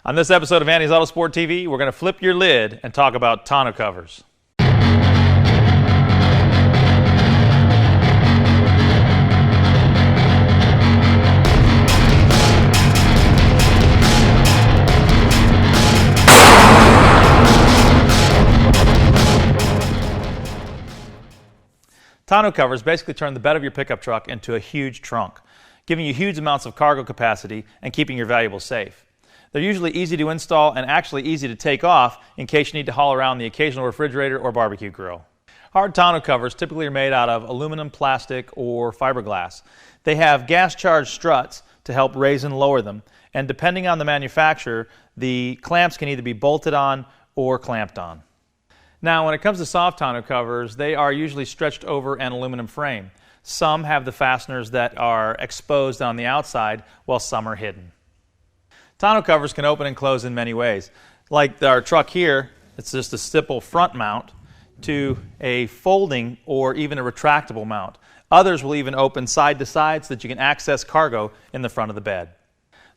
On this episode of Andy's Autosport TV, we're going to flip your lid and talk about tonneau covers. Tonneau covers basically turn the bed of your pickup truck into a huge trunk, giving you huge amounts of cargo capacity and keeping your valuables safe. They're usually easy to install and actually easy to take off in case you need to haul around the occasional refrigerator or barbecue grill. Hard tonneau covers typically are made out of aluminum, plastic, or fiberglass. They have gas-charged struts to help raise and lower them, and depending on the manufacturer, the clamps can either be bolted on or clamped on. Now, when it comes to soft tonneau covers, they are usually stretched over an aluminum frame. Some have the fasteners that are exposed on the outside, while some are hidden. Tonneau covers can open and close in many ways. Like our truck here, it's just a simple front mount to a folding or even a retractable mount. Others will even open side to side so that you can access cargo in the front of the bed.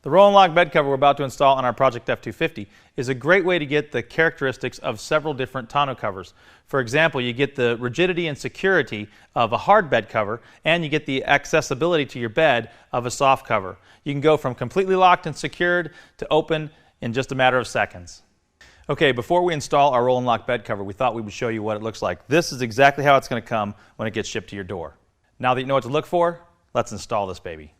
The roll and lock bed cover we're about to install on our Project F250 is a great way to get the characteristics of several different tonneau covers. For example, you get the rigidity and security of a hard bed cover, and you get the accessibility to your bed of a soft cover. You can go from completely locked and secured to open in just a matter of seconds. Okay, before we install our roll and lock bed cover, we thought we would show you what it looks like. This is exactly how it's going to come when it gets shipped to your door. Now that you know what to look for, let's install this baby.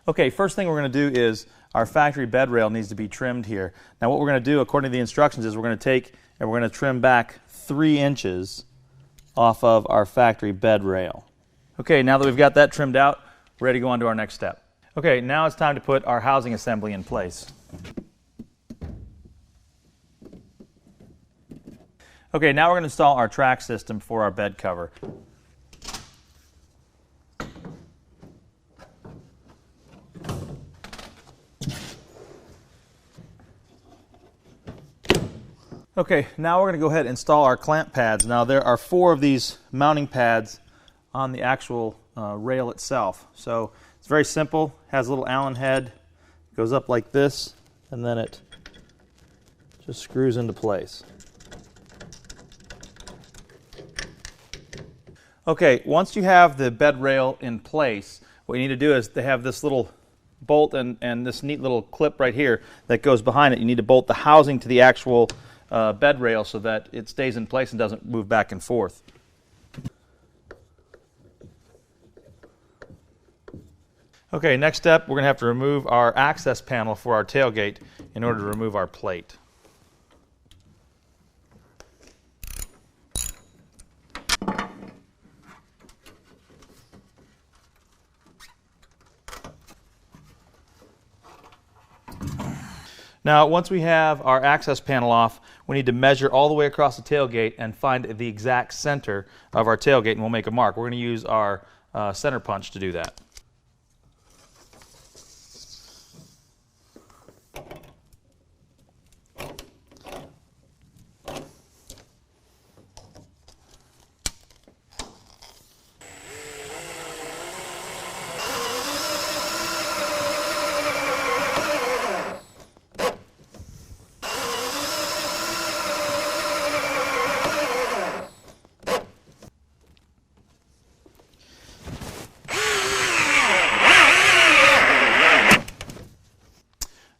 Okay, first thing we're going to do is our factory bed rail needs to be trimmed here. Now what we're going to do, according to the instructions, is we're going to take and we're going to trim back 3 inches off of our factory bed rail. Okay, now that we've got that trimmed out, we're ready to go on to our next step. Okay, now it's time to put our housing assembly in place. Okay, now we're going to install our track system for our bed cover. Okay, now we're going to go ahead and install our clamp pads. Now there are 4 of these mounting pads on the actual rail itself. So it's very simple, has a little Allen head, goes up like this, and then it just screws into place. Okay, once you have the bed rail in place, what you need to do is they have this little bolt and this neat little clip right here that goes behind it. You need to bolt the housing to the actual bed rail so that it stays in place and doesn't move back and forth. Okay, next step, we're going to have to remove our access panel for our tailgate in order to remove our plate. Now, once we have our access panel off, we need to measure all the way across the tailgate and find the exact center of our tailgate, and we'll make a mark. We're going to use our center punch to do that.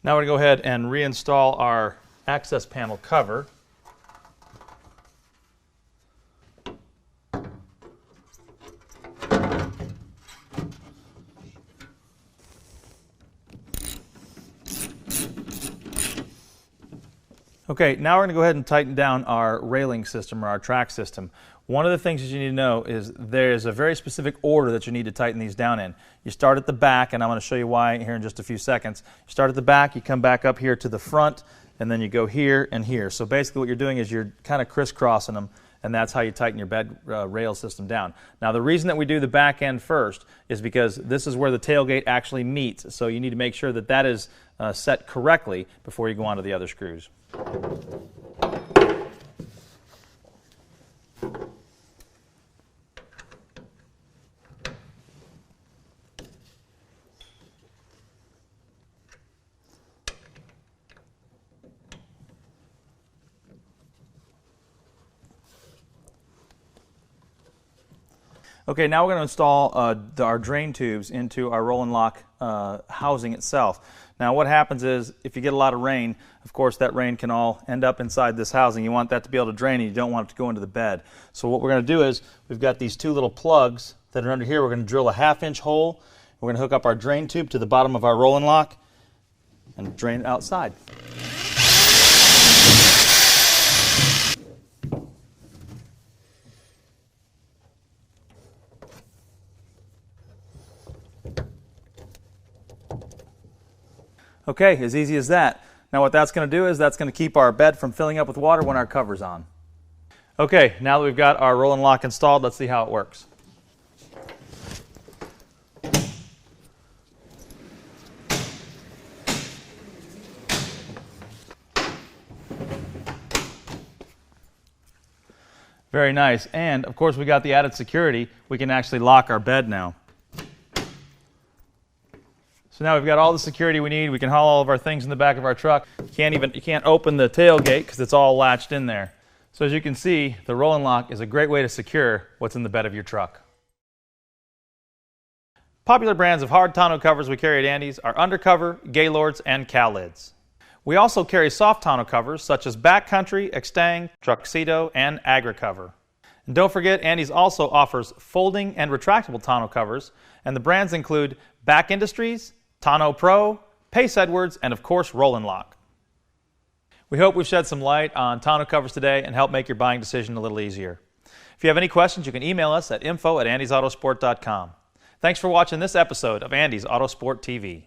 Now we're going to go ahead and reinstall our access panel cover. Okay, now we're going to go ahead and tighten down our railing system or our track system. One of the things that you need to know is there's a very specific order that you need to tighten these down in. You start at the back, and I'm going to show you why here in just a few seconds. You start at the back, you come back up here to the front, and then you go here and here. So basically what you're doing is you're kind of crisscrossing them, and that's how you tighten your bed rail system down. Now the reason that we do the back end first is because this is where the tailgate actually meets, so you need to make sure that that is set correctly before you go on to the other screws. Okay, now we're going to install our drain tubes into our roll and lock housing itself. Now what happens is, if you get a lot of rain, of course that rain can all end up inside this housing. You want that to be able to drain, and you don't want it to go into the bed. So what we're going to do is, we've got these two little plugs that are under here. We're going to drill a 1/2-inch hole. We're going to hook up our drain tube to the bottom of our roll and lock and drain it outside. Okay, as easy as that. Now what that's going to do is that's going to keep our bed from filling up with water when our cover's on. Okay, now that we've got our roll and lock installed, let's see how it works. Very nice. And of course we got the added security. We can actually lock our bed now. So now we've got all the security we need. We can haul all of our things in the back of our truck. You can't open the tailgate because it's all latched in there. So as you can see, the roll and lock is a great way to secure what's in the bed of your truck. Popular brands of hard tonneau covers we carry at Andy's are Undercover, Gaylords, and Cal-Lids. We also carry soft tonneau covers such as Backcountry, Extang, Truxedo, and Agri-cover. And don't forget, Andy's also offers folding and retractable tonneau covers, and the brands include Back Industries, Tonneau Pro, Pace Edwards, and of course Roll and Lock. We hope we've shed some light on tonneau covers today and helped make your buying decision a little easier. If you have any questions, you can email us at info@andysautosport.com. Thanks for watching this episode of Andy's Autosport TV.